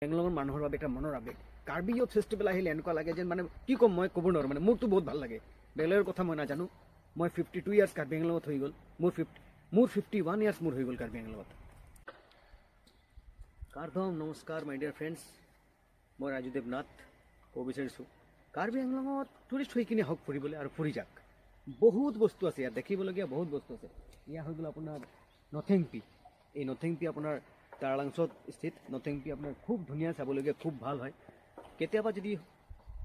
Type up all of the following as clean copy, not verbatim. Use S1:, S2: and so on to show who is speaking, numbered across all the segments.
S1: বেংগলোৰৰ মানুহৰ বাবে এটা মনৰ আৱেগ। কাৰ্বি ইয়থ ফেষ্টিভেল আহিলে এনেকুৱা লাগে যেন মানে কি ক'ম মই ক'ব নোৱাৰোঁ, মানে মোৰতো বহুত ভাল লাগে। বেংগলোৰৰ কথা মই নাজানো। মই 52 ইয়াৰ্ছ কাৰ্বি আংলঙত হৈ গ'ল। মোৰ 51 ইয়াৰ্ছ মোৰ হৈ গ'ল কাৰ্বি আংলঙত। কাৰ্ধম নমস্কাৰ মাই ডিয়াৰ ফ্ৰেণ্ডছ, মই ৰাজু দেৱনাথ ক'ব বিচাৰিছোঁ কাৰ্বি আংলঙত টুৰিষ্ট হৈ কিনে হওক ফুৰিবলৈ আৰু ফুৰি যাক। বহুত বস্তু আছে ইয়াত, দেখিবলগীয়া বহুত বস্তু আছে। এয়া হৈ গ'ল আপোনাৰ নথেংপি। এই নথেংপি আপোনাৰ টাৰালাংচত স্থিত। নথেংপি আপোনাৰ খুব ধুনীয়া, চাবলগীয়া, খুব ভাল হয়। কেতিয়াবা যদি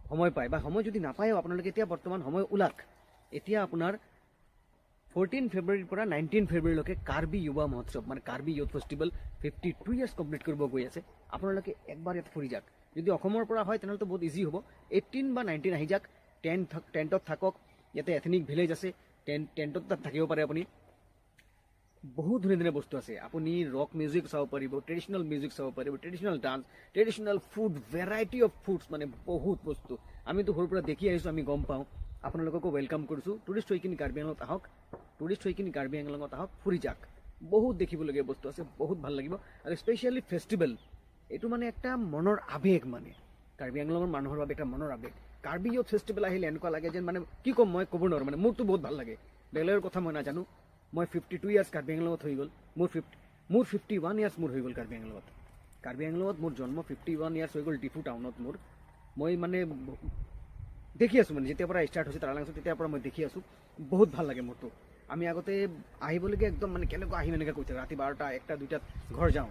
S1: সময় পায় বা সময় যদি নাপায়ও আপোনালোকে এতিয়া বৰ্তমান সময় ওলাক। এতিয়া আপোনাৰ 14 ফেব্ৰুৱাৰীৰ পৰা 19 ফেব্ৰুৱাৰীলৈকে কাৰ্বি যুৱা মহোৎসৱ মানে Karbi youth festival 52 years complete কৰিব গৈ আছে। আপোনালোকে একবাৰ ইয়াত ফুৰি যাওক। যদি অসমৰ পৰা হয় তেনেহ'লেতো বহুত ইজি হ'ব। 18 বা 19 আহি যাওক, টেণ্টত থাকক। ইয়াতে এথেনিক ভিলেজ আছে, টেণ্টত তাত থাকিব পাৰে আপুনি। বহুত ধুনীয়া ধুনীয়া বস্তু আছে। আপুনি ৰক মিউজিক চাব পাৰিব, ট্ৰেডিশ্যনেল মিউজিক চাব পাৰিব, traditional dance, traditional food, variety of foods, মানে বহুত বস্তু। আমিতো সৰুৰ পৰা দেখি আহিছোঁ, আমি গম পাওঁ। আপোনালোককো ৱেলকাম কৰিছোঁ। টুৰিষ্ট হৈ কিনি কাৰ্বি আংলঙত আহক, ফুৰি যাওক। বহুত দেখিবলগীয়া বস্তু আছে, বহুত ভাল লাগিব। আৰু স্পেচিয়েলি ফেষ্টিভেল, এইটো মানে একটা মনৰ আৱেগ। মানে কাৰ্বি আংলঙৰ মানুহৰ বাবে এটা মনৰ আৱেগ। কাৰ্বি ইয়থ ফেষ্টিভেল আহিলে এনেকুৱা লাগে যেন মানে কি ক'ম মই ক'ব নোৱাৰোঁ, মানে মোৰতো বহুত ভাল লাগে। বেলেগৰ কথা মই নাজানো। মই 52 ইয়াৰ্ছ কাৰ্বি আংলঙত হৈ গ'ল। মোৰ 51 ইয়াৰ্ছ মোৰ হৈ গ'ল কাৰ্বি আংলঙত। কাৰ্বি আংলঙত মোৰ জন্ম 51 ইয়াৰ্ছ হৈ গ'ল ডিফু টাউনত মোৰ। মই মানে দেখি আছোঁ, মানে যেতিয়াৰ পৰা ষ্টাৰ্ট হৈছে টাৰালাংচত তেতিয়াৰ পৰা মই দেখি আছোঁ। বহুত ভাল লাগে মোৰতো। আমি আগতে আহিবলৈকে একদম মানে কেনেকুৱা আহিম এনেকৈ কৈছে, ৰাতি 12টা 1টা 2টাত ঘৰ যাওঁ।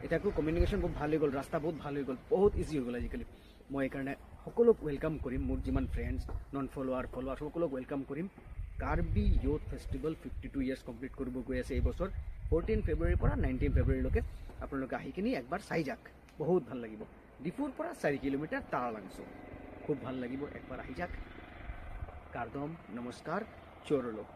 S1: এতিয়াতো কমিউনিকেশ্যন বহুত ভাল হৈ গ'ল, ৰাস্তা বহুত ভাল হৈ গ'ল, বহুত ইজি হৈ গ'ল আজিকালি। মই সেইকাৰণে সকলোক ৱেলকাম কৰিম। মোৰ যিমান ফ্ৰেণ্ডছ, নন ফলোৱাৰ সকলোক ৱেলকাম কৰিম। Karbi youth festival 52 years complete কৰিব গৈ আছে এইবছৰ। 14 ফেব্ৰুৱাৰীৰ পৰা 19 ফেব্ৰুৱাৰীলৈকে আপোনালোকে আহি কিনি একবাৰ চাই যাওক, বহুত ভাল লাগিব। ডিফুৰ পৰা 4 কিলোমিটাৰ টাৰালাংচো, খুব ভাল লাগিব। একবাৰ আহি যাওক। কাৰ্দম নমস্কাৰ, চোৰলোক।